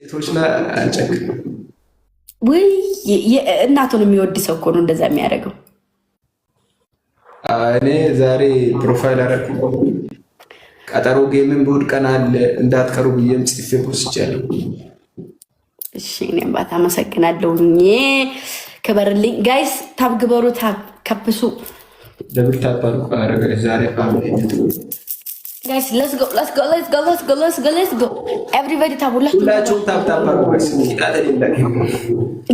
ሴቶች ላይ አልጨክም ወይ እናቱን የሚወድ ሰው እኮ ነው እንደዛ የሚያደርገው። እኔ ዛሬ ፕሮፋይል አረኩ ቀጠሮ ጌምን በእሑድ ቀን አለ እንዳትቀሩ ብዬም ጽፌ ፖስቻለሁ። እሺ እኔም ባታ አመሰግናለሁ። ክበርልኝ ጋይስ። ታብ ግበሩ፣ ታብ ከብሱ ደብል ታብ አልኩ አረገ ዛሬ ፋሚሊ ጋይስ let's go everybody ታብ ሁላችሁ ታብ ታብ አልኩ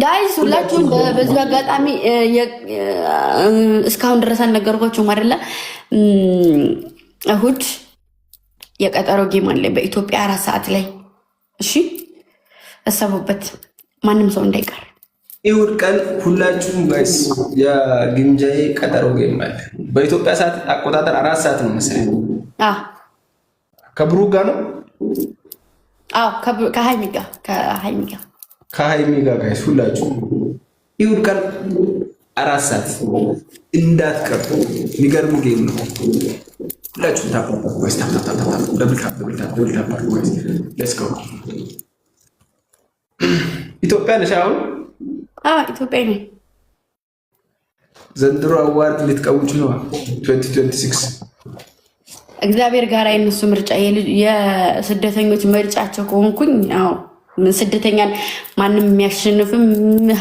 ጋይስ ሁላችሁም በዚህ አጋጣሚ እስካሁን ድረስ አልነገርኳችሁም አይደለ? እሑድ የቀጠሮ ጌም አለ በኢትዮጵያ 4 ሰዓት ላይ። እሺ አሰቡበት፣ ማንም ሰው እንዳይቀር። እሑድ ቀን ሁላችሁም ጋይስ የግምጃዬ ቀጠሮ ጌም አለ በኢትዮጵያ ሰዓት አቆጣጠር 4 ሰዓት ነው መሰለኝ። ከብሩ ጋር ነው። ከሃይሚ ጋር ጋይስ ሁላችሁም እሑድ ቀን 4 ሰዓት እንዳትቀሩ። የሚገርም ጌም ነው። ሁላችሁም ታፕ ጋይስ ታፕ ደብል ታፕ ጋይስ ሌትስ ጎ። ኢትዮጵያ ነሽ አሁን? ኢትዮጵያ ነኝ። ዘንድሮ አዋርድ ልትቀውጭ ነው 2026 እግዚአብሔር ጋር የነሱ ምርጫ የስደተኞች ምርጫቸው ከሆንኩኝ ስደተኛን ማንም የሚያሸንፍም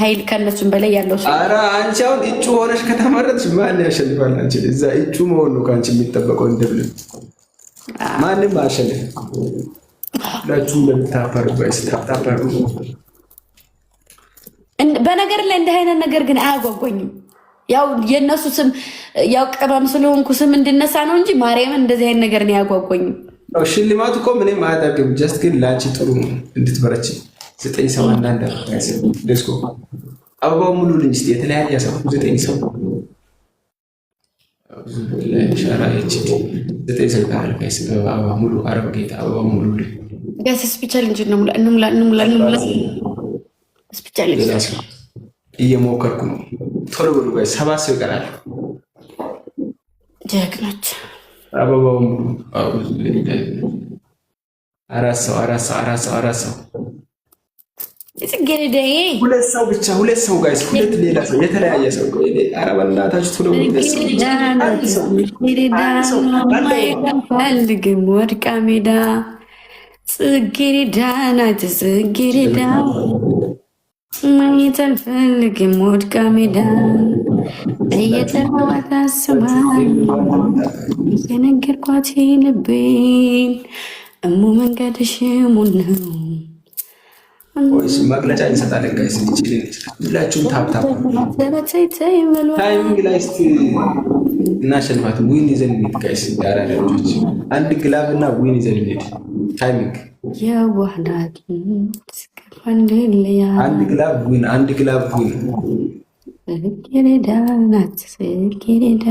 ኃይል ከነሱም በላይ ያለው ሰው። ኧረ አንቺ አሁን እጩ ሆነሽ ከተመረጥሽ ማን ያሸንፋል? አንቺ እዛ እጩ መሆን ነው ከአንቺ የሚጠበቀው። እንደብል ማንም አያሸንፍ። ሁላችሁም ለምታፈሩ ጋይስ ታፕታፓሩ። በነገር ላይ እንደ አይነት ነገር ግን አያጓጓኝም። ያው የነሱ ስም ያው ቅመም ስለሆንኩ ስም እንድነሳ ነው እንጂ ማርያምን እንደዚህ አይነት ነገር ነው ያጓጓኝም። ሽልማቱ እኮ ምንም አያደርግም። ጀስት ግን ላንቺ ጥሩ እንድትበረች 9 ሰው አንዳንድ ደስኮ አበባው ሙሉ ልጅ የተለያየ ሰው 9 ሰው ሻራይች 9 ሰው ጋር ጋይስ አበባ ሙሉ አረብ ጌታ አበባው ሙሉ ጋይስ ስፔሻል እንጂ ነው እንሙላ ስፔሻል እየሞከርኩ ነው። ቶሎ ብሎ ጋይስ 7 ሰው ይቀራል። ጀግኖች አበባው ሙሉ አራት ሰው ጽጌረዳዬ 2 ሰው ብቻ 2 ሰው ጋይስ 2 ሌላ ሰው የተለያየ ሰው አረብ እናታችሁ ቶሎ ፈልግም ወድቃ ሜዳ ጽጌረዳ ናት ጽጌረዳ ማየት አልፈልግም ወድቃ ሜዳ እየተራዋታ ስማ የነገርኳት ልቤን እሙ መንገድሽ ሙን ነው ወይስ መግለጫ እንሰጣለን ጋይስ። ሁላችሁም ታፕታፕ ታይሚንግ ላይ እስቲ እናሸንፋት። ዊን ይዘን እንሂድ ጋይስ። ያራዳ ልጆች አንድ ግላብ እና ዊን ይዘን እንሂድ። ታይሚንግ የዋህዳት አንድ ግላብ ዊን ጽጌረዳ ናት ጽጌረዳ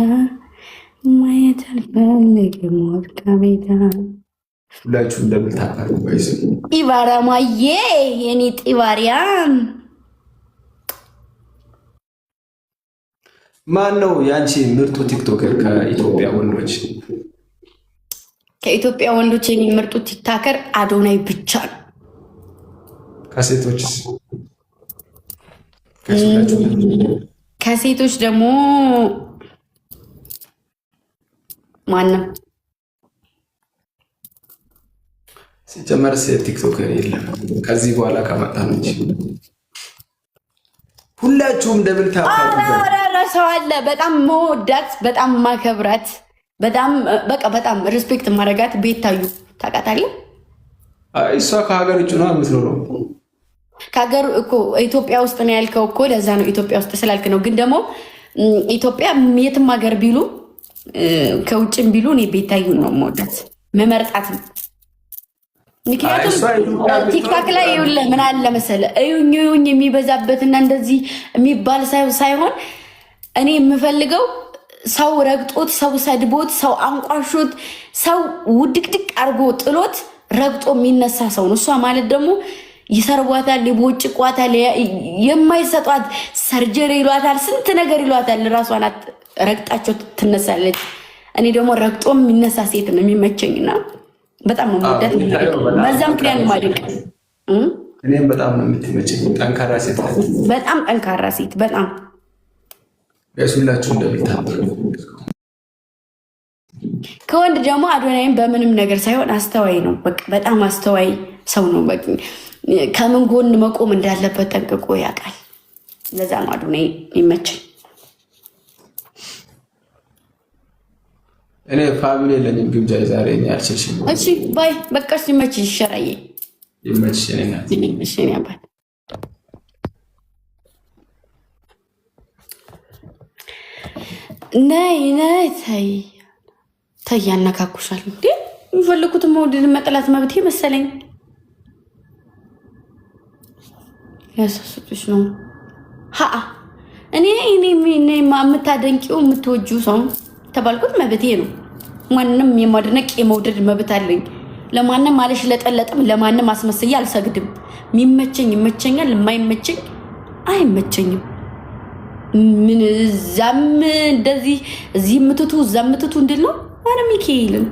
ማየት አልፈልግም ወድቃ ሜዳ። ሁላችሁም ደብል ታፓሩ ጋይስ። ጢባራማዬ የኔ ጢባሪያም ማን ነው ያንቺ ምርጡ ቲክቶከር ከኢትዮጵያ ወንዶች? ከኢትዮጵያ ወንዶች የኔ ምርጡ ቲክቶከር አዶናይ ብቻ ነው። ከሴቶችስ? ከሴቶች ደግሞ ማንም ሲጀመር ሴት ቲክቶከር የለም ከዚህ በኋላ ከመጣ ነው እንጂ ሁላችሁም ደብል ታፓሩ። ሰው አለ በጣም መወዳት በጣም ማከብራት በጣም ሪስፔክት ማድረጋት ቤታዩ ታውቃታለህ? እሷ ከሀገር ውጭ ነው የምትኖረው። ከሀገር እኮ ኢትዮጵያ ውስጥ ነው ያልከው እኮ ለዛ ነው ኢትዮጵያ ውስጥ ስላልክ ነው። ግን ደግሞ ኢትዮጵያ የትም ሀገር ቢሉ ከውጭም ቢሉ እኔ ቤታዩ ነው መወዳት መመርጣት ነው። ምክንያቱም ቲክታክ ላይ ይኸውልህ ምን አለ መሰለህ እዩኝ የሚበዛበትና እንደዚህ የሚባል ሳይሆን እኔ የምፈልገው ሰው ረግጦት ሰው ሰድቦት ሰው አንቋሾት ሰው ውድቅድቅ አድርጎ ጥሎት ረግጦ የሚነሳ ሰው ነው። እሷ ማለት ደግሞ ይሰርቧታል፣ ይቦጭቋታል፣ የማይሰጧት ሰርጀሪ ይሏታል፣ ስንት ነገር ይሏታል። ራሷን ረግጣቸው ትነሳለች። እኔ ደግሞ ረግጦ የሚነሳ ሴት ነው የሚመቸኝና በጣም ነው የምወዳት። በዛ ምክንያት ማድረግ እኔም በጣም ነው የምትመቸኝ። ጠንካራ ሴት ናት። በጣም ጠንካራ ሴት በጣም ሁላችሁ እንደምታምሩ። ከወንድ ደግሞ አዶናይም በምንም ነገር ሳይሆን አስተዋይ ነው። በቃ በጣም አስተዋይ ሰው ነው። በቃ ከምን ጎን መቆም እንዳለበት ጠንቅቆ ያውቃል። ለዛ ነው አዶናይ ይመቸኝ። እኔ ፋሚሊ የለኝም ግብዣ ዛሬ እኔ አልችልሽም። እሺ ባይ በቃ ሲመችሽ ይሸራዬ ይመችሽ። እኔ ናት እሺ እኔ አባት ነይ ነይ ተይ ተይ ያነካኩሻል እንዴ? የሚፈልጉትን መውደድ መጥላት መብቴ መሰለኝ። ያሳስጡሽ ነው ሀ እኔ የምታደንቂው የምትወጂው ሰው ተባልኩት መብቴ ነው። ማንንም የማድነቅ የመውደድ መብት አለኝ። ለማንም አለሽ ለጠለጥም ለማንም አስመስዬ አልሰግድም። የሚመቸኝ ይመቸኛል፣ የማይመቸኝ አይመቸኝም። ምን ዛም እንደዚህ እዚህ ምትቱ ዛም ምትቱ እንድል ነው ማንም ይከይልን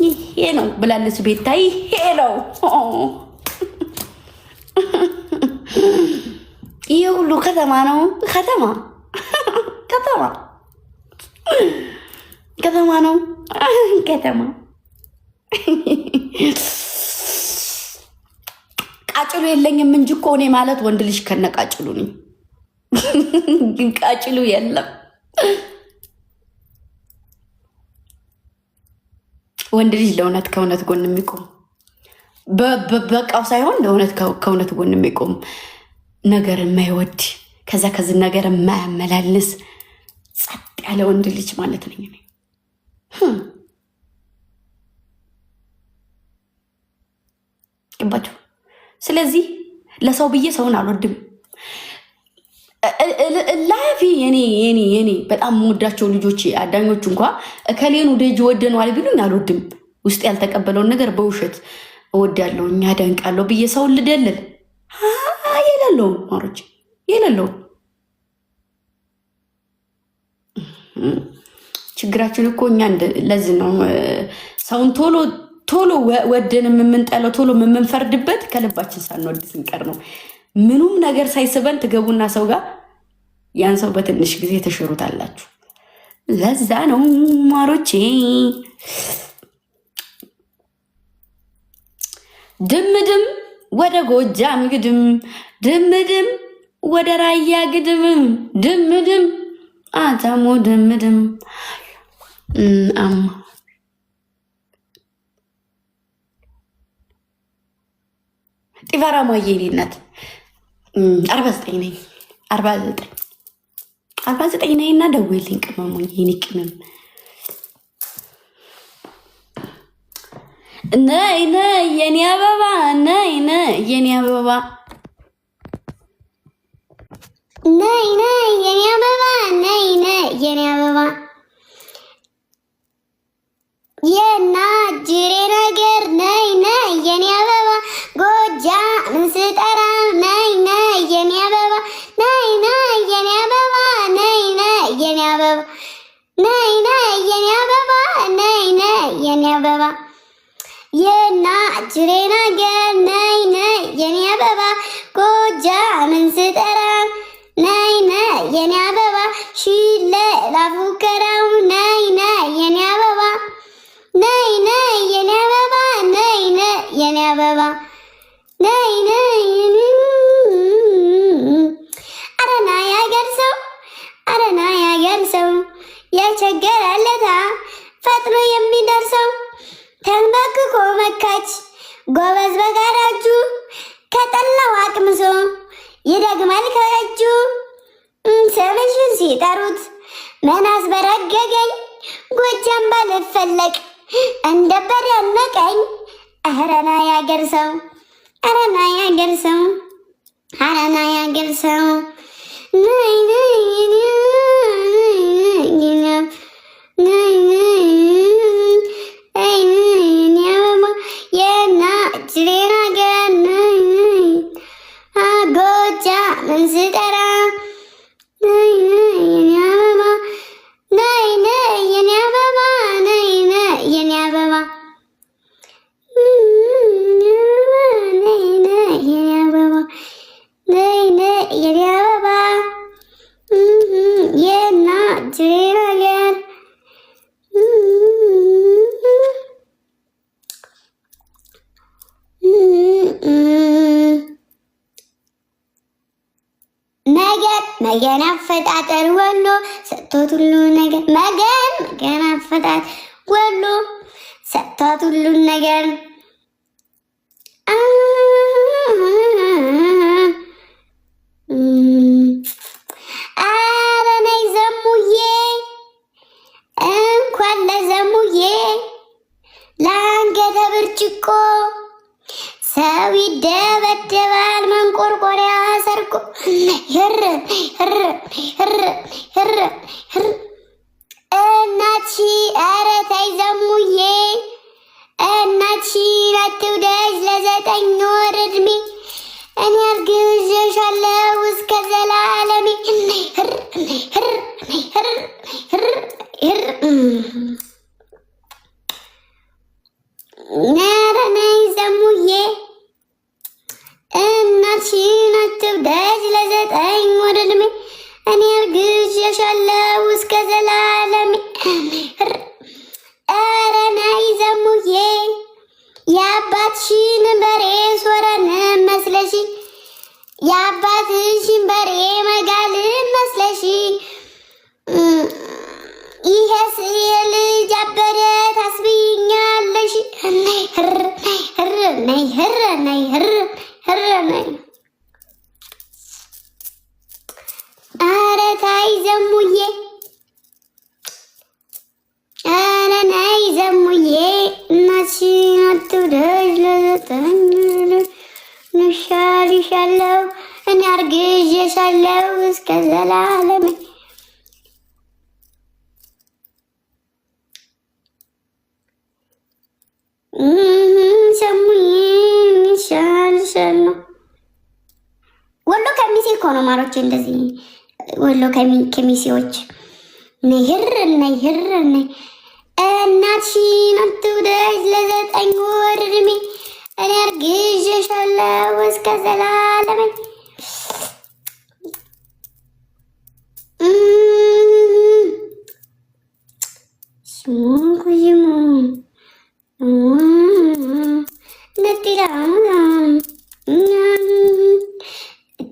ይሄ ነው ብላለች ቤታ። ይሄ ነው ይሄ ሁሉ ከተማ ነው። ከተማ ከተማ ከተማ ነው። ከተማ ቃጭሉ የለኝም እንጂ እኮ እኔ ማለት ወንድ ልጅ ከነቃጭሉ ነኝ። ግን ቃጭሉ የለም። ወንድ ልጅ ለእውነት ከእውነት ጎን የሚቆም በቃው ሳይሆን ለእውነት ከእውነት ጎን የሚቆም ነገር የማይወድ ከዛ ከዚህ ነገር የማያመላልስ ጸጥ ያለ ወንድ ልጅ ማለት ነኝ እኔ። ገባችሁ? ስለዚህ ለሰው ብዬ ሰውን አልወድም። ላፊ የኔ በጣም የምወዳቸው ልጆች አዳኞች እንኳ እከሌኑ ደጅ ወደነዋል ቢሉኝ አልወድም። ውስጥ ያልተቀበለውን ነገር በውሸት እወዳለሁ እኛ ደንቃለሁ ብዬ ሰውን ልደልል የሌለውም ማሮች የሌለውም። ችግራችን እኮ እኛ ለዚህ ነው ሰውን ቶሎ ወደን የምንጠለው ቶሎ የምንፈርድበት ከልባችን ሳንወድ ስንቀር ነው። ምኑም ነገር ሳይስበን ትገቡና ሰው ጋር ያን ሰው በትንሽ ጊዜ ተሽሩታላችሁ። ለዛ ነው ማሮቼ ድምድም ወደ ጎጃም ግድም ድምድም ወደ ራያ ግድም ድምድም አተሙ ድምድም ጢፈራ ማየ ሊነት 49 ነኝ 49 ነኝ እና ደውልኝ ቅመሙኝ የኔ ቅመም ነይ ነይ የኔ አበባ ነይ ነይ የኔ አበባ ነይ ነይ የኔ አበባ ነይ ነይ የኔ አበባ የናጅሬ ነገር ነይ ነይ የኔ አበባ ጎጃምን ስጠራ ነይ ነይ የኔ አበባ ነይ ነይ የኔ አበባ ነይ ነይ የኔ አበባ ነይ ነይ የኔ አበባ ነይ ነይ የኔ አበባ የናጅሬ ነገር ነይ ነይ የኔ አበባ ጎጃምን ስጠራ ነይ ነይ የኔ አበባ ሽለ ላፉከራው ነይ ነይ የኔ አበባ ነይ ነይ የኔ አበባ ነይ ነይ የኔ አበባ ነይ ነይ አረና ያገርሰው አረና ያገርሰው ያቸገራለታ ፈጥኖ የሚደርሰው ተንበርክኮ መካች ጎበዝ በጋራጁ ከጠላው አቅምሶ ይደግማል ከእጁ ስምሽን ሲጠሩት መናስ በረገገኝ ጎጃም ባልፈለቅ እንደበር ያነቀኝ አረና ያገርሰው አረና ያገርሰው አረና ያገርሰው ነይ ነይ ጎጃምን ስጠራ ነይ ነይ የኔ አበባ ነይ ነይ የኔ አበባ ነይ ነይ የኔ አበባ መገን አፈጣጠር ወሎ ሰጥቶት ሁሉ ነገር መገን አፈጣጠር ወሎ ሰጥቶት ሁሉ ነገር ኧረ ነይ ዘሙዬ እንኳን ለዘሙዬ ለአንገተ ብርጭቆ ሰው ይደበደባል መንቆርቆሪያ ሰርቆ እናትሺ ኧረ ተይ ዘሙዬ እናትሽን አትውደጅ ለዘጠኝ ወር ዕድሜ እኔ አርግዤሻለሁ እስከ ዘላለሜ ኧረ ነይ ዘሙዬ እናትሽን አትውደጅ ለዘጠኝ ወር ዕድሜ እኔ አርግዤሻለሁ እስከ ዘላለሜ ኧረ ነይ ዘሙዬ የአባትሽን በሬ ሶረን መስለሽ የአባትሽን በሬ መጋል መስለሽ ይሄስ የልጅ አበደ ታስብኛለሽ ነይ ኧረ ታይ ዘሙዬ ኧረ ነይ ዘሙዬ እናትሽን አትውደጅ ለዘጠኝ ንሻልሻለሁ እኔ አርግዤሻለሁ እስከ ዘላለሜ ዘሙዬ ንሻልሻለሁ። ወሎ ከሚሴ እኮ ነው ማሮቼ፣ እንደዚህ ወሎ ከሚሴዎች ነይር እናትሽን አትውደጅ ለዘጠኝ ወር ዕድሜ እኔ አርግዤሻለሁ እስከ ዘላለሜ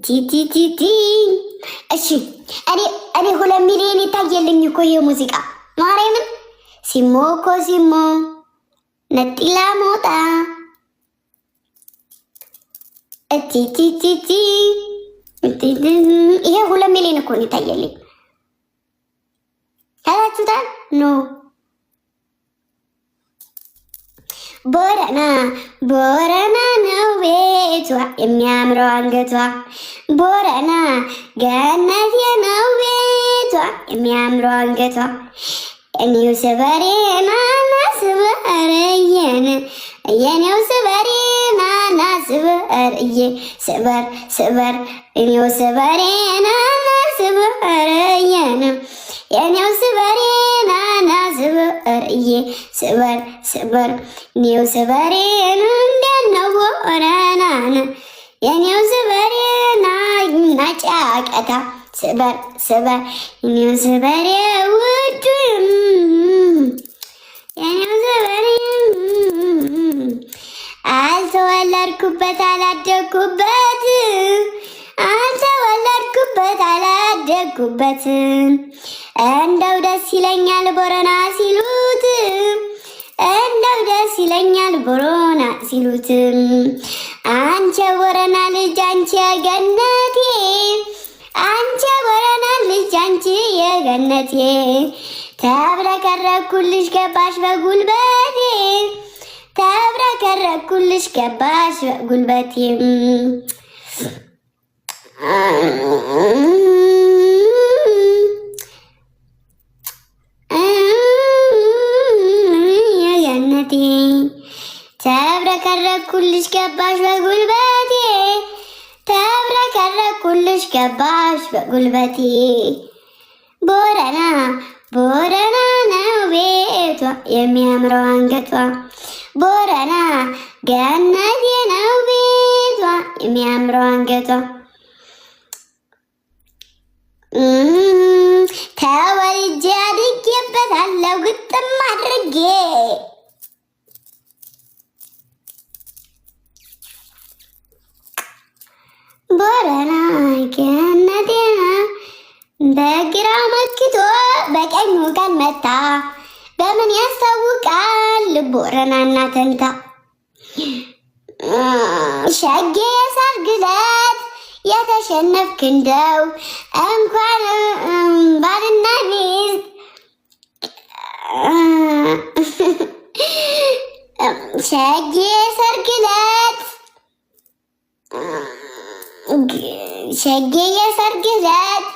ቲቲቲቲ እሺ እኔ 2 ሚሊዮን ይታየልኝ እኮ ይሄ ሙዚቃ ማርያምን ሲሞኮ ሲሞ ነጢላ ሞጣ ቲቲቲቲ ይሄ 2 ሚሊዮን እኮ ይታየልኝ ታላችሁታል ኖ ቦረና ነው ቤቷ የሚያምረው አንገቷ ቦረና ገነት ነው ቤቷ የሚያምረው አንገቷ እኔው ስበሬ ናና ስበርየን የኔው ስበሬ ናና ስበርየ ስበር እኔው ስበሬ ናና ስበርየን የኔው ስበሬ ናና ስበርየ ስበር እኔው ስበሬ እንደነው ቦረናን የኔው ስበሬ ናጫቀታ ስበር እኔው ስበሬ ውድ የኔው ስበሬ አልተወለድኩበት አላደግኩበት አላደግኩበት እንደው ደስ ይለኛል ቦረና ሲሉት እንደው ደስ ይለኛል ቦረና ሲሉት አንቺ ቦረና ልጅ አንቺ የገነቴ አንቺ ቦረና ልጅ አንቺ የገነቴ ተብረከረኩልሽ ገባሽ በጉልበቴ ተብረከረኩልሽ ገባሽ በጉልበቴ የገነቴ ተብረከረኩልሽ ገባሽ በጉልበቴ ተብረከረኩልሽ ገባሽ በጉልበቴ ቦረና ነው ቤቷ የሚያምረው አንገቷ ቦረና ገነቴ ነው ቤቷ የሚያምረው አንገቷ ተወልጄ አድጌበታለሁ ግጥም አድርጌ ቦረና ገነቴ ነው በግራው መክቶ በቀኙ ካልመታ በምን ያስታውቃል ቦረናና ተንታ። ሸጌ የሰርግ ዕለት የተሸነፍክ እንደው እንኳን ባልና ሚስት ሸጌ የሰርግ ዕለት ሸጌ የሰርግ ዕለት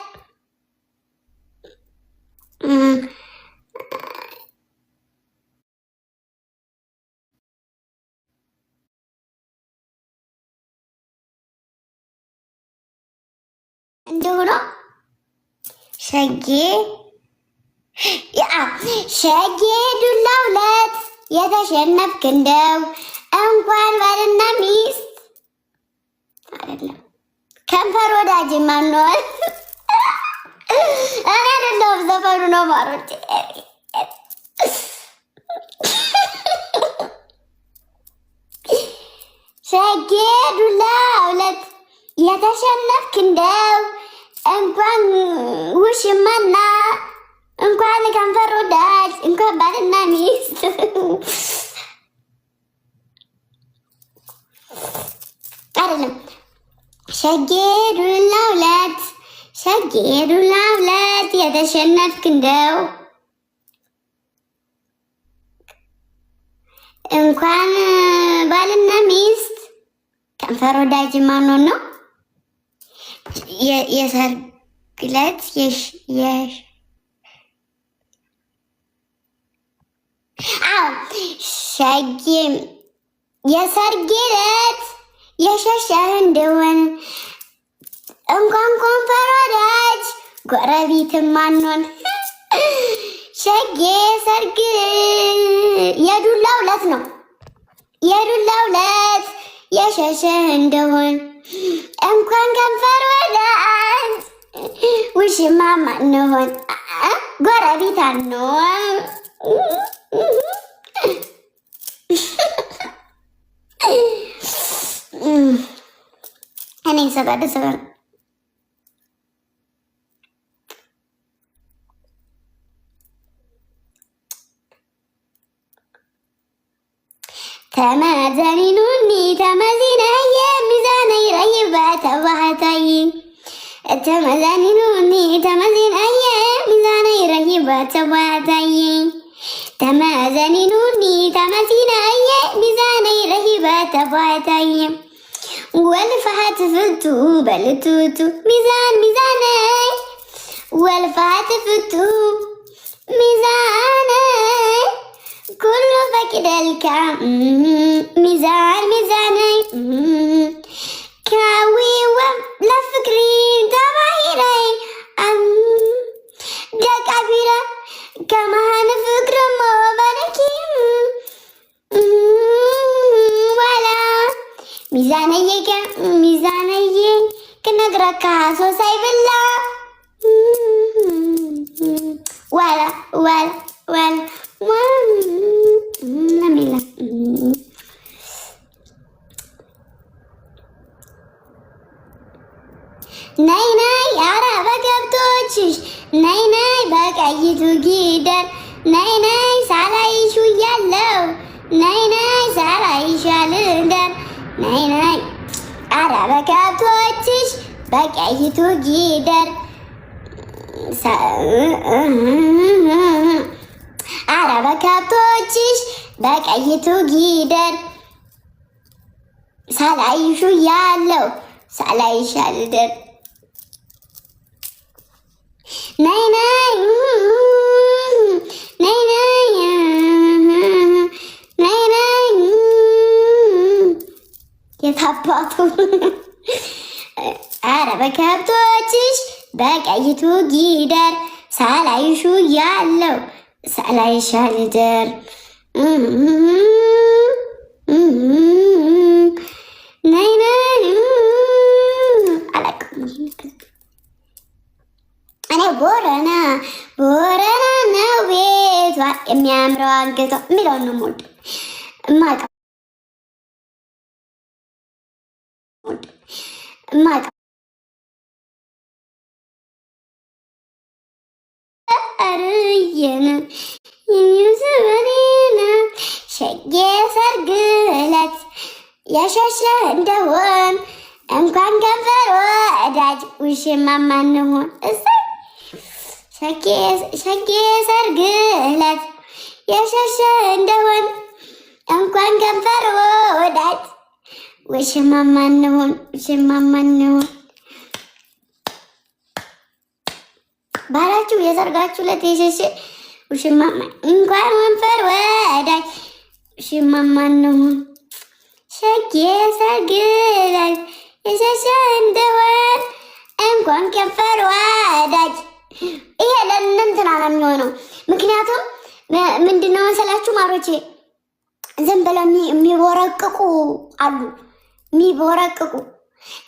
እንደሆነ ሸጌ ሸጌ ዱላው ዕለት የተሸነፍክ እንደው እንኳን ባልና ሚስት አይደለም ከንፈር ወዳጅ ማንሆን እኔ አይደለሁም ዘፈኑ ነው ማሮች። ሸጌ ዱላው ዕለት የተሸነፍክ እንደው እንኳን ውሽማና እንኳን ከንፈር ወዳጅ እንኳን ባልና ሚስት አይደለም። ሸጌ ዱላው ዕለት ሸጌ ዱላው ዕለት የተሸነፍክ እንደው እንኳን ባልና ሚስት ከንፈር ወዳጅ ማንሆን ነው። የሰርግ ዕለት ሸጌ የሰርግ ዕለት የሸሸህ እንደሆን እንኳን ከንፈር ወዳጅ ጎረቤትም ማንሆን። ሸጌ ሰርግ የዱላው ዕለት ነው። የዱላው ዕለት የሸሸህ እንደሆን እንኳን ከንፈር ወዳጅ ውሽማ ማንሆን ጎረቤት አንሆን። እኔ ሰጋደ ሰጋር ተመዘኒኑኒ ተመዚነየ ሚዛነይ ረይበተ ባህታይ ተመዘኒኑኒ ተመዚነየ ሚዛነይ ረይበተ ባህታይ ተመዘኒኑኒ ተመዚነየ ሚዛነይ ረይበተ ባህታይ ወልፋት ፍቱ በልቱቱ ሚዛን ሚዛነይ ወልፋት ፍቱ ሚዛነይ ኩሉ ፈቅደልካ ሚዛን ሚዛነይ ካዊወ ለፍቅሪ ተባሂረይ ደቃቢረ ከመሃን ፍቅር ሞበነኪ ዋላ ሚዛነየ ሚዛነየ ክነግረካ ሶሳይ ብላ ዋላ ዋላ ዋላ ለሚላ ነይ ነይ አረበ ገብቶችሽ ነይ ነይ በቀይቱ ጊደር ነይ ነይ ሳላይሹ እያለው ነይ ነይ ሳላይሽ አልደር ነይ ነይ አረበ ገብቶችሽ በቀይቱ ጊደር አረበ ከብቶችሽ በቀይቱ ጊደር ሳላይሹ ያለው ሳላይሽ አልደር ነይ ነይ ነይ ነይ ነይ ነይ የታባቱ አረበ ከብቶችሽ በቀይቱ ጊደር ሳላይሹ ያለው ሳላይሽ አልደር ነይ ነይ አላውቅም። እኔ ቦረና ነው ቤቷ የሚያምረው አንገቷ የሚለውን ነው የምወደው። ብዬን ይዩስበኔና ሸጌ ሰርግ ዕለት የሸሸ እንደሆን እንኳን ከንፈር ወዳጅ ውሽማማ እንሆን እሰይ ሸጌ ሰርግ ዕለት የሸሸ እንደሆን እንኳን ከንፈር ወዳጅ ውሽማማ እንሆን ውሽማማ እንሆን ባላችሁ የሰርጋችሁ ዕለት የሸሸ ውሽማማ እንኳን ከንፈር ወዳጅ ውሽማማ እንሆን ሸጌ ሰርግ ዕለት የሸሸ እንደሆን እንኳን ከንፈር ወዳጅ። ይሄ ለእንትና ነው የሚሆነው። ምክንያቱም ምንድነው መሰላችሁ ማሮቼ ዝም ብለው የሚወረቅቁ አሉ። የሚወረቅቁ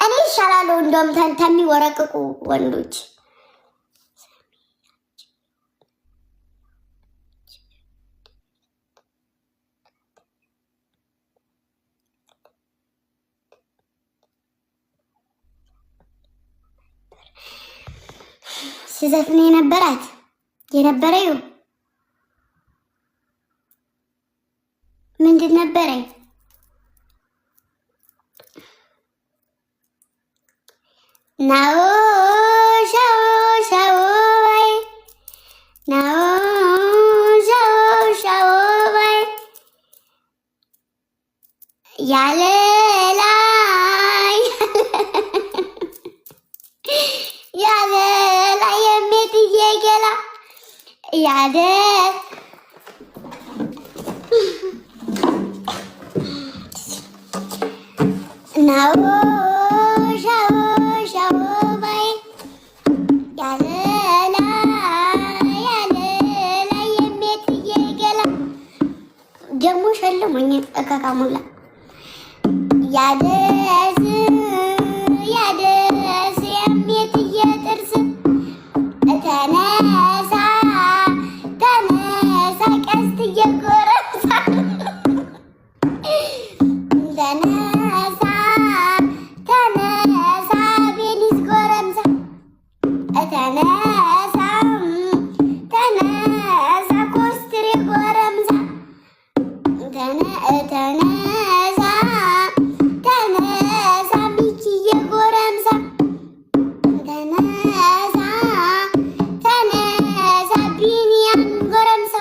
እኔ ይሻላለሁ እንደውም ከሚወረቅቁ ወንዶች። ሲዘፍን የነበረው ምንድን ነበረኝ? ናው ሻው ሻው ባይ ናው ሻው ሻው ባይ ያለ ላይ ያለ ላይ የሚትዬ ገላ ያለ ናው ሻው ሻው ባይ ያለ ላይ የሚትዬ ገላ ደግሞ ሸልሞኝ እከካሙላ ያደስ የሚትዬ ጥርስ ተነሳ ቀስት እየጎረሳ ተነሳ ቤኒስ ጎረምሳ ተነሳ ኮስትሬ ጎረምሳ ተነሳ ሚኪዬ ጎረምሳ ተነሳ ቢኒያም ጎረምሳ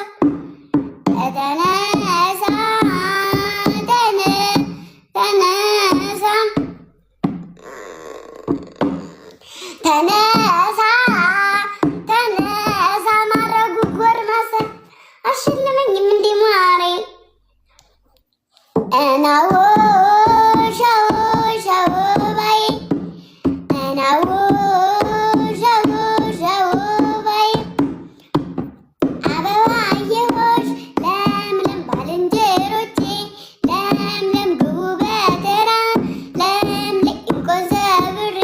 ተነሳ ማረጉ ጎርማሳ አሸለመኝም እንዴ ማሬ እናው ሻው ሻው ባይ እናው ሻው ሻው ባይ አበባየሆሽ ለምለም ባልንጀሮቼ ለምለም ግቡ በተራ ለምለም እንቆን ሰብሬ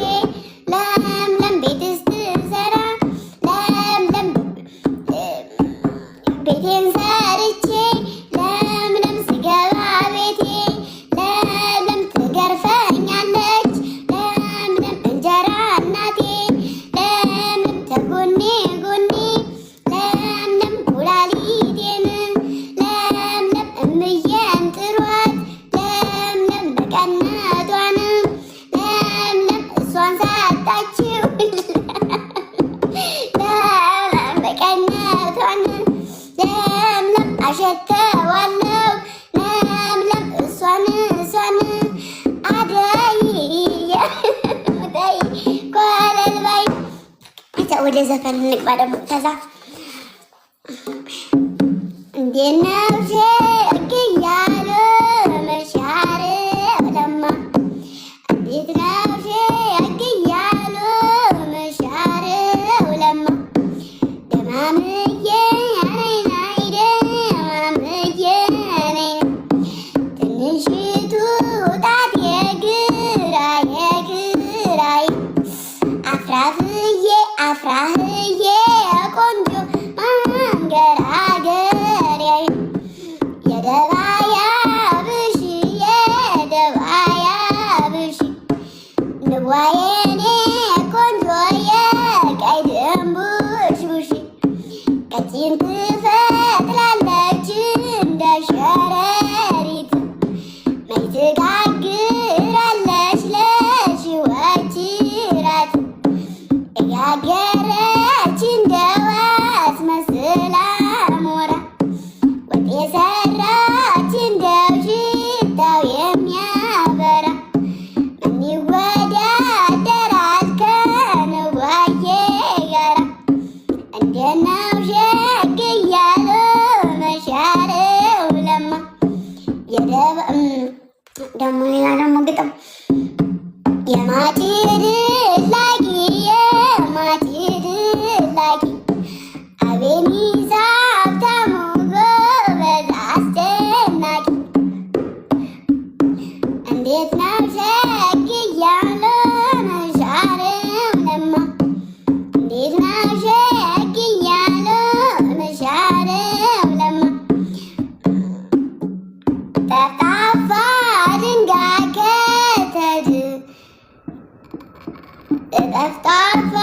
ለምለም ቤት ስትሰራ ለምለም ቤቴን ሰርቼ ለምለም ስገባ ቤቴ ለምለም ትገርፈኛለች ለምለም እንጀራ እናቴ ለምለም ተጎኔ ጎኔ ለምለም ኩላሊቴን ለምለም እምዬን ጥሯት ለምለም በቀነቷን ለምለም እሷን ሳጣችው ለምለም በቀነቷን ለምለም አሸተዋለው ለምለም እሷን አደይ ኮለል ባይ ወደ ዘፈን እንግባ ደግሞ ከዛ እንዴት ነው ሸግ እያለ መሻር ለማ እንዴት ነው ሸግ እያለ መሻር ለማ ደማምዬ ነይ ደማምዬ ነይ ትንሽቱ ጣት የግራዬ አፍራህዬ ቆንጆ መንገራገሪያ የደባያ ብሽ ንዋዬኔ ቆንጆ የቀይ ድንቡሽ ቡሽ ቀጭን የማጭድ ላጊ የማጭድ ላጊ አቤኒዛ ሀብታሙ ጎበዝ አስደናቂ እንዴት ነው ሸግያለሁ መሻርም ለማ እንዴት ነው ሸግያለሁ መሻርም ለማ ጠፍጣፋ ድንጋይ ከተድ ጠፍጣፋ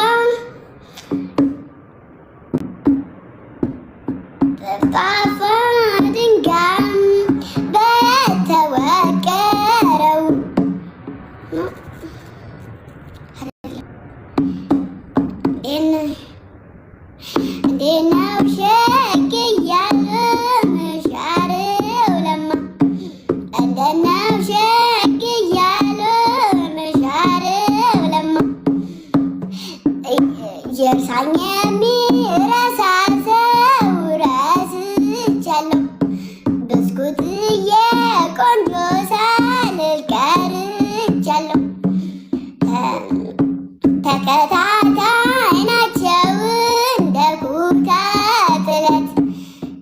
ጠፍጣፋ ድንጋይ በተወቀረው እንዴት ነው ሸግያለሁ መሻርም ለማ እንዴት ነው ሸግያለሁ መሻርም ለማ የእርሳኝ የሚረሳ ሰው ረስቻለሁ ብስኩት የቆንጆ ሳልል ቀርቻለሁ ተከታታይ ናቸው እንደ ኩታ ጥለት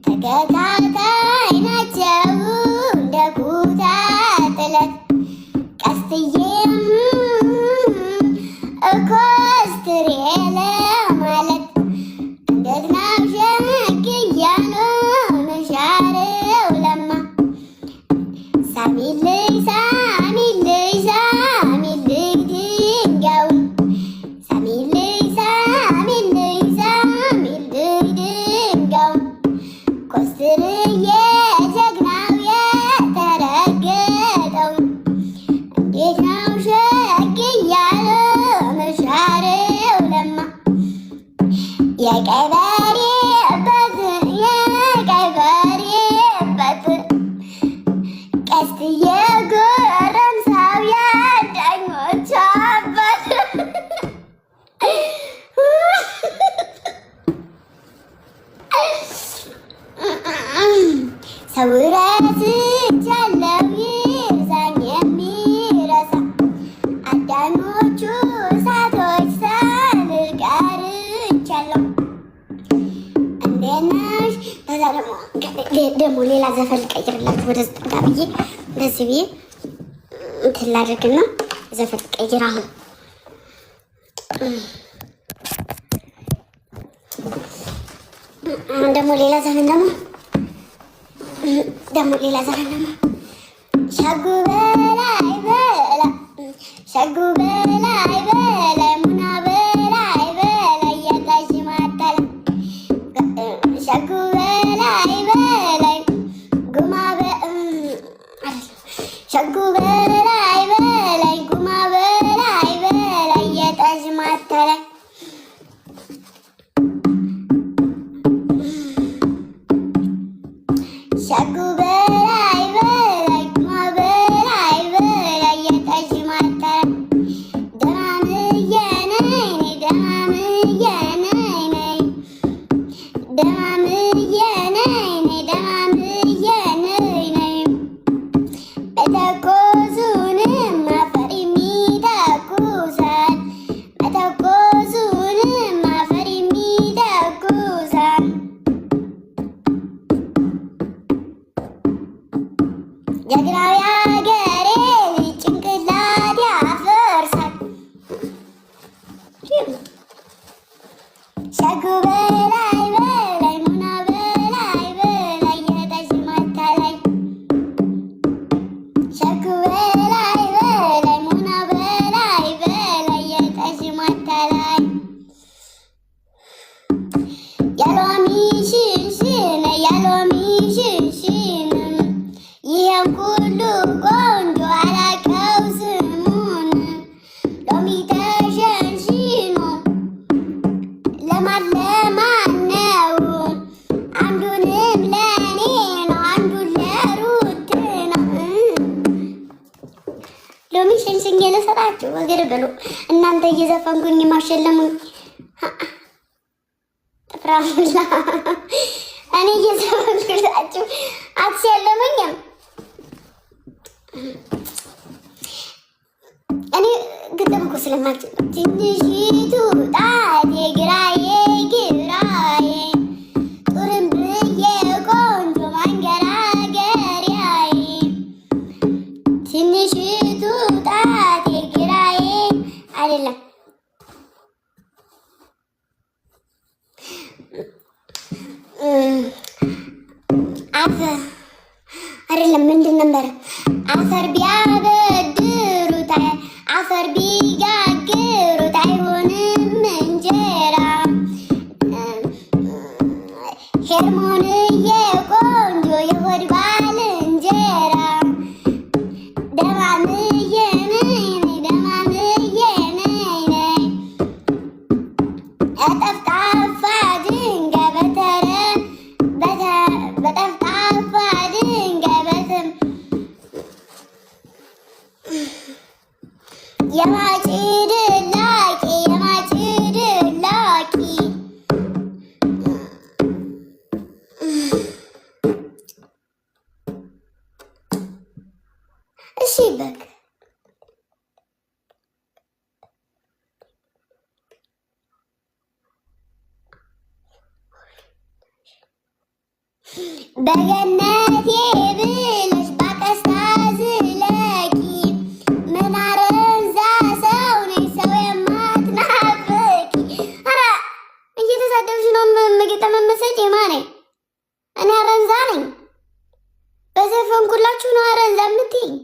ተከታታይ ናቸው እንደ ኩታ ጥለት ቀስትዬም ኮስትሬ ለማለት እንዴት ነው ሸግያለሁ መሻርም ለማ ሳሚልኝ ሳሚልኝ ሳሚልኝ ድንጋዩን ሳሚልኝ ሳሚልኝ ሳሚልኝ ድንጋዩን ኮስትርዬ ጀግናው የተረገጠውን እንዴት ነው ሸግያለሁ መሻርም ለማ የቀይ በሬበት የቀይ በሬበት ቀስትዬ ጎረምሳው ያዳኞች አባት ሰው ረስቻለሁ ይርሳኝ የሚረሳ አዳኞቹ እሳቶች ሳልል ቀርቻለሁ እንዴት ነሽ ከዛ ደግሞ ሌላ ዘፈን ልቀይርላችሁ ወደ ዘጠጋ ብዬ እንደዚህ ብዬ እንትን ላድርግና ዘፈን ልቀይር አሁን ደግሞ ሌላ ዘፈን ደግሞ ሌላ ዘፈን ደግሞ ሸጉ በላይ በላ ሸጉ በላይ በላይ ሙና በላይ በላይ የታሽ ማታል ሸጉ በላይ በላይ ጉማ ሸጉ በላይ በላይ ጉማ በላይ በላይ የታሽ ማታል ሸጉ በላይ በላይ ጉማ በላይ በላይ የታሽ ማታል ደማምዬ ነይ ደማምዬ ነይ ደማምዬ ነይ ደማምዬ ነይ መተኮሱንም አፈር የሚተኩሳል መተኮሱንም አፈር የሚተኩሳል ጀግናው የአገሬ ልጅ ጭንቅላት ያፈርሳል ሸጉ በላይ በላይ ሙና በላይ በላይ የታሽ ማታላይ ሸጉ በላይ በላይ ሙና በላይ በላይ የታሽ ማታላይ የሎሚ ሽንሽን የሎሚ ሽንሽን ይህም ሁሉ ቆንጆ አላቀው ስሙን ሎሚ ተሸንሽኖ ለማን ነው አንዱንም ለኔ ነው አንዱን ለሩት ነው ሎሚ ሸንሽኜ ልሰጣችሁ እግር ብሎ እናንተ እየዘፈንኩኝ ማሸለሙኝ ጥፍራሙላ እኔ እየዘፈንኩላችሁ አትሸለሙኝም። እኔ ግጥም እኮ ስለማልችል ትንሽቱ ጣቴ ግራዬ ግራዬ ጡርምብዬ ቆንጆ ማንገራገሪያዬ ትንሽቱ ጣቴ ግራዬ አይደለም አፈር አይደለም ምንድን ነበር? አፈር ቢያበድሩት አፈር ቢጋግሩት አይሆንም እንጀራ ሄርሞንዬ ቆንጆ የሆድ ባልንጀራ ደማምዬ ነይ ደማምዬ ነይ ነይ ጠፍጣፋ ድንጋይ በጠፍጣፋ ድንጋይ በትም የማጭድ ላቂ የማጭድ ላቂ እሺ በቃ በገነቴ ብለሽ ባቀስታ ዝለቂ ምን አረንዛ ሰው ነኝ ሰው የማትናፍቂ። ኧረ እየተሳደብሽ ነው ምግጠም መሰጭ ማኔ እኔ አረንዛ ነኝ። በዘፈንኩላችሁ ነው አረንዛ የምትይኝ።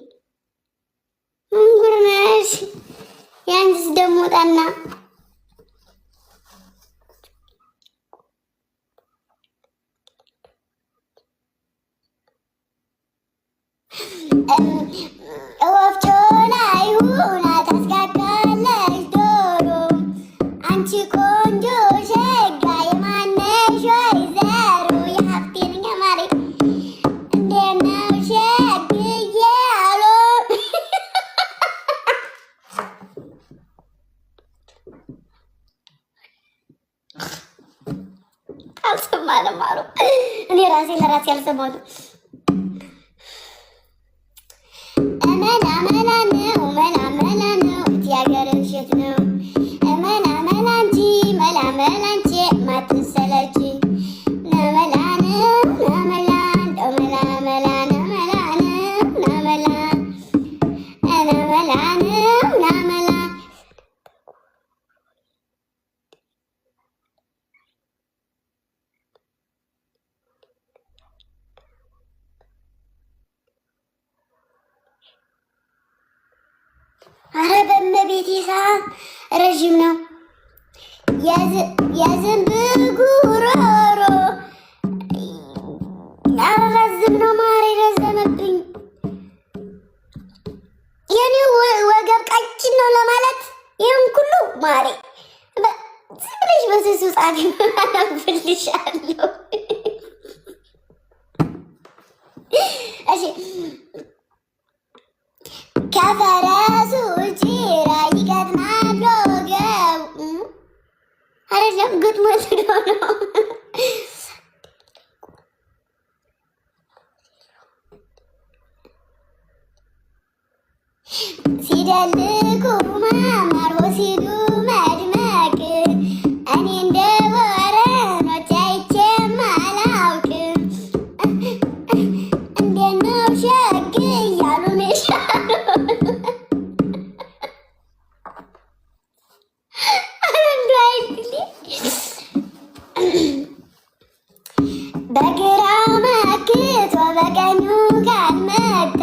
ጉድ ነሽ። ያንቺስ ደግሞ ጠና። ወፍጮ ላይ ሁና ታስጋጋለች ዶሮ አንቺ ቆንጆ ሸጋ የማነሽ ወይዘሮ የሀብቴን ገማሪ እንዴት ነው ሸግዬ አሎ አልሰማንም አሉ። እኔ ራሴ ለራሴ አልሰማሁትም። መላ ነው የሀገር እሸት ነው መላ አንቺ መላ አንቺ ማትሰለች ነመላ ነው ነመላ እንደው መላ ነመላ ነው ነመላ አረ በእመቤቴ ሰዓት ረዥም ነው። የዝንብ ጉሮሮ አረ ረዝም ነው ማሬ ረዘመብኝ። የኔ ወገብ ቀጭን ነው ለማለት ይህን ሁሉ ማሬ ዝም ብለሽ በስሱ ጻፊ አነብልሻለሁ። እሺ ከፈረሱ ጭራ ይገጥማል ወገቡ አይደለም ግጥሞ ነው። ሲደልቁ ማማር ሲሉ መድመቅ እኔ እንደ ወረኖች አይቼም አላውቅም። እንዴት ነው ሸግ እያሉ ነሻሉ በግራ መክቶ በቀኙ ካልመታ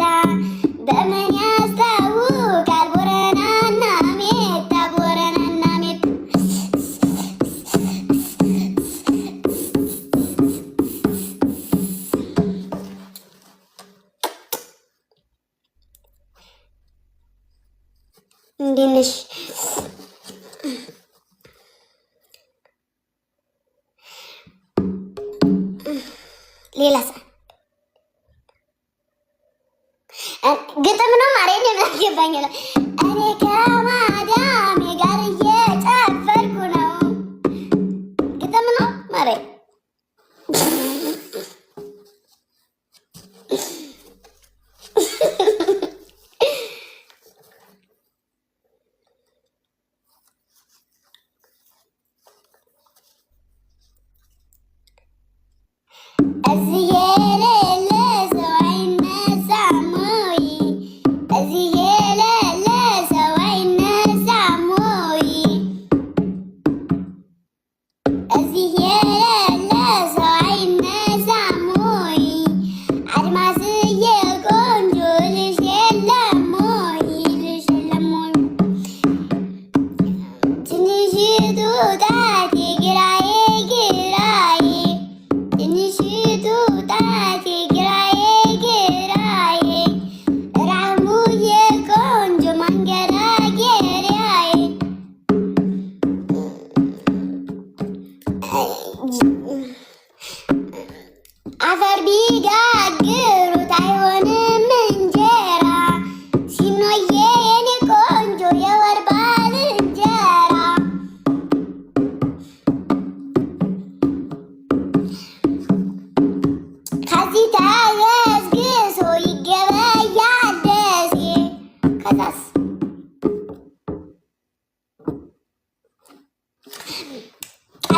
በምን ያስታውቃል? ቦረናና ሜታ ቦረናና ሜታ እንዴት ነሽ? ሌላ ግጥም ነው ማርያም የሚያስገባኝ ነው። እኔ ከማዳሜ ጋር እየጨፈርኩ ነው። ግጥም ነው ማርያም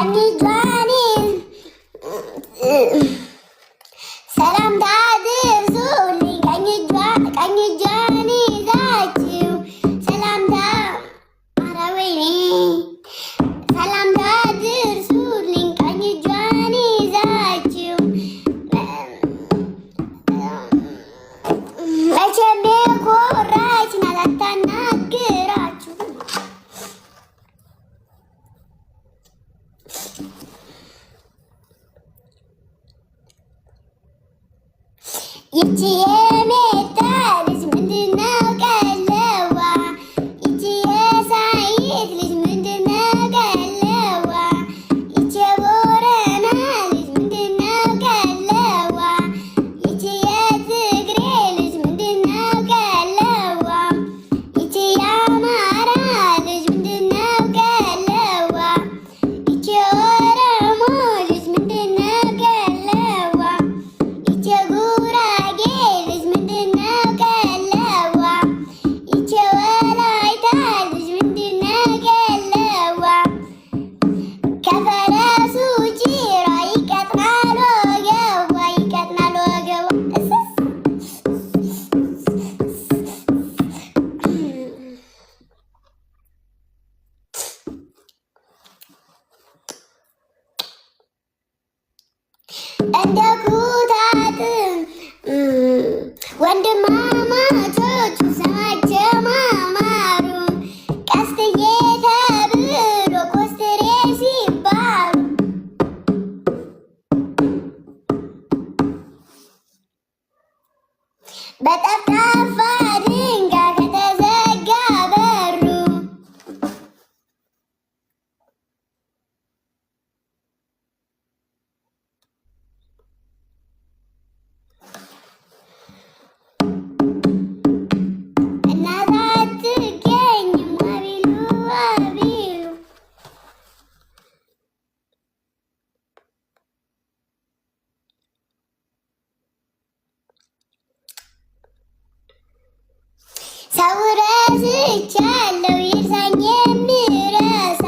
ቀኝ እጇን ሰላምታ አድርሱልኝ ቀኝ እጇን ይዛችሁ ሰላምታ ኧረ ወይኔ ሰላምታ አድርሱልኝ ቀኝ እጇን ይዛችሁ መቼም የኮራች ናት አታናግራችሁ ይቺ የሜታ ልጅ ምንድነው ቀለቧ? ይቺ የሳይት ልጅ ምንድነው ቀለቧ? ይቺ የቦረና ልጅ ምንድነው ቀለቧ? ይቺ የትግሬ ልጅ ምንድነው ቀለቧ? ይቺ የአማራ ልጅ ምንድነው ቀለቧ? ይቺ የኦሮሞ ልጅ ምንድነው ቀለቧ? ይቺ የጉራጌ ልጅ ምንድነው ቀለቧ? ይቺ የወላይታ ልጅ ምንድነው ቀለቧ? ከፈረሱ ጭራ ይቀጥናል ወገቧ ይቀጥናል ወገቧ እስስ እንደ ኩታትም ወንድማማቾቹ ስማቸው ማማሩ ቀስትዬ ተብሎ ኮስትሬ ሲባሉ በጠፍጣፋ ድንጋይ ከተዘጋ በሩ እናት አትገኝም አቢሉ አቢሉ ሰው ረስቻለሁ ይርሳኝ የሚረሳ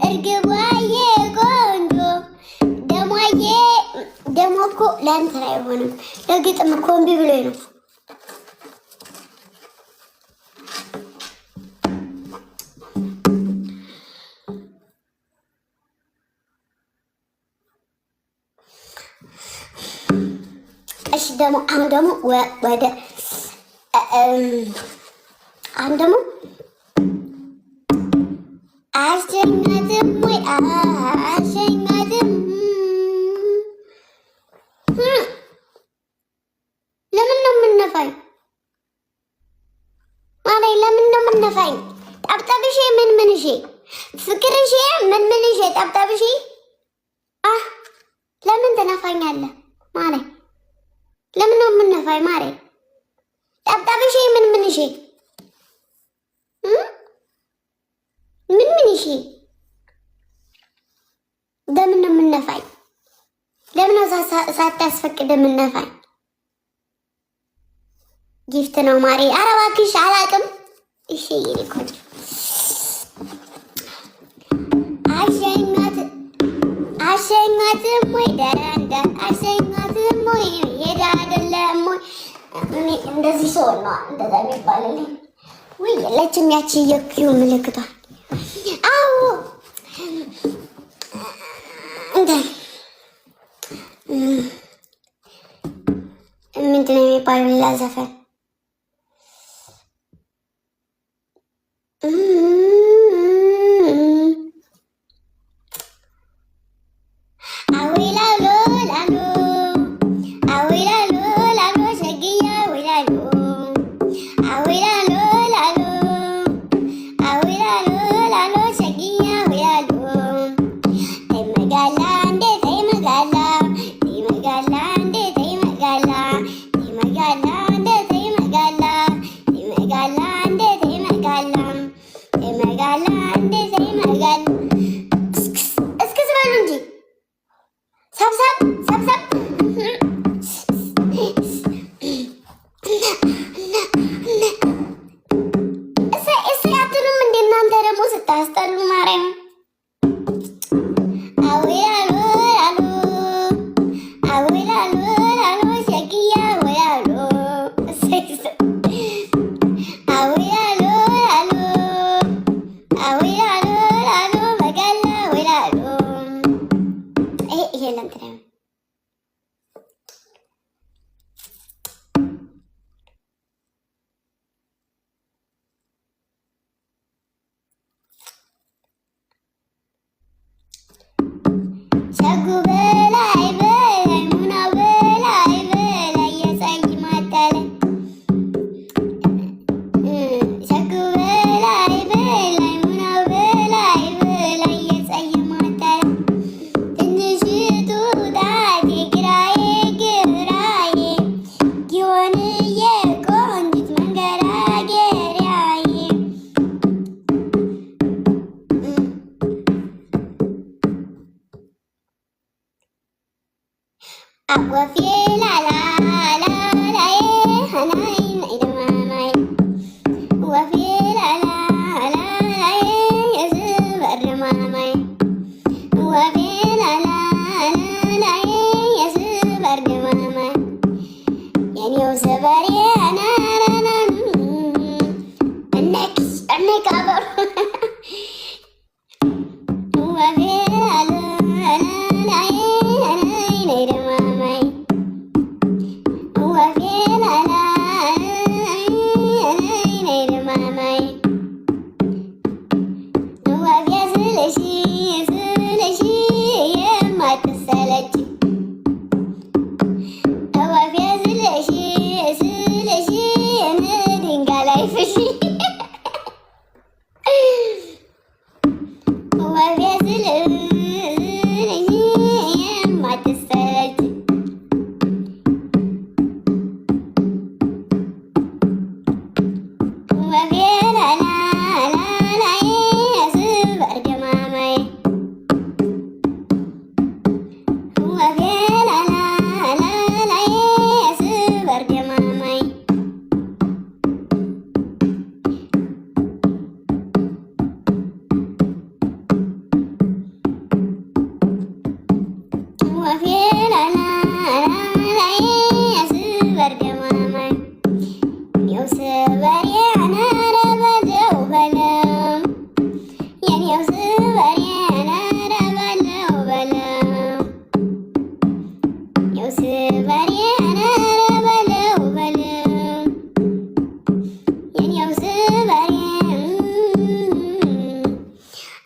እርግቧዬ ቆንጆ ደሟዬ ደሞ እኮ ለእንትን አይሆንም ለግጥም እኮ እምቢ ብሎኝ ነው። እሺ ደግሞ አሁን ደግሞ ወደ አሁን ደግሞ አሸኛትም ወይ አሸኛትም ለምን ነው የምነፋኝ? ማለይ ለምን ነው የምነፋኝ? ጠብጠብሼ ምን ምንሼ ፍቅርሼ ምን ምንሼ ጠብጠብሼ ለምን ትነፋኛለህ? ማለይ ለምን ነው የምነፋኝ? ማለይ ጠብጠብሼ ምን ምንሼ ምን ምንሼ ለምን ነው የምነፋኝ? ለምን ነው ሳታስፈቅድ የምነፋኝ? ጊፍት ነው ማሬ። ኧረ እባክሽ አላውቅም። እሺ ይልኩት አሸኛትም ወይ ደረንደ አሸኛትም ወይ ሄዳ አይደለም ወይ እንደዚህ ሰው ነው እንደዛ የሚባልልኝ ወይ የለችም ያቺ የኪው ምልክቷ። አዎ እንደ ምንድን ነው የሚባለው ሌላ ዘፈን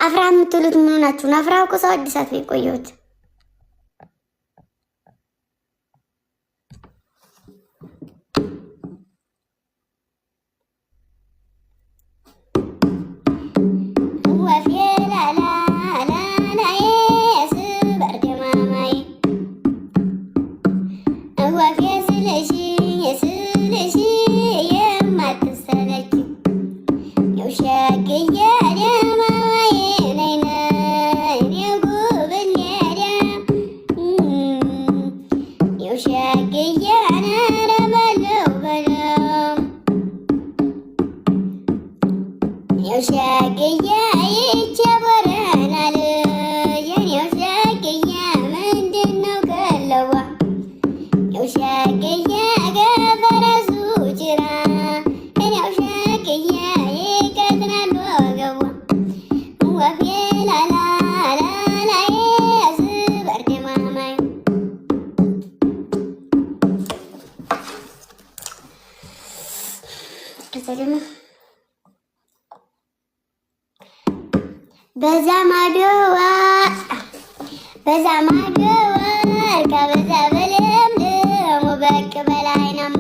አፍራ የምትሉት ምን ሆናችሁ? አፍራው እኮ ሰው አዲስ አበባ የቆየሁት በዛ ማዶ ከበዛ በለም ደሞ በቅ በላይ ነው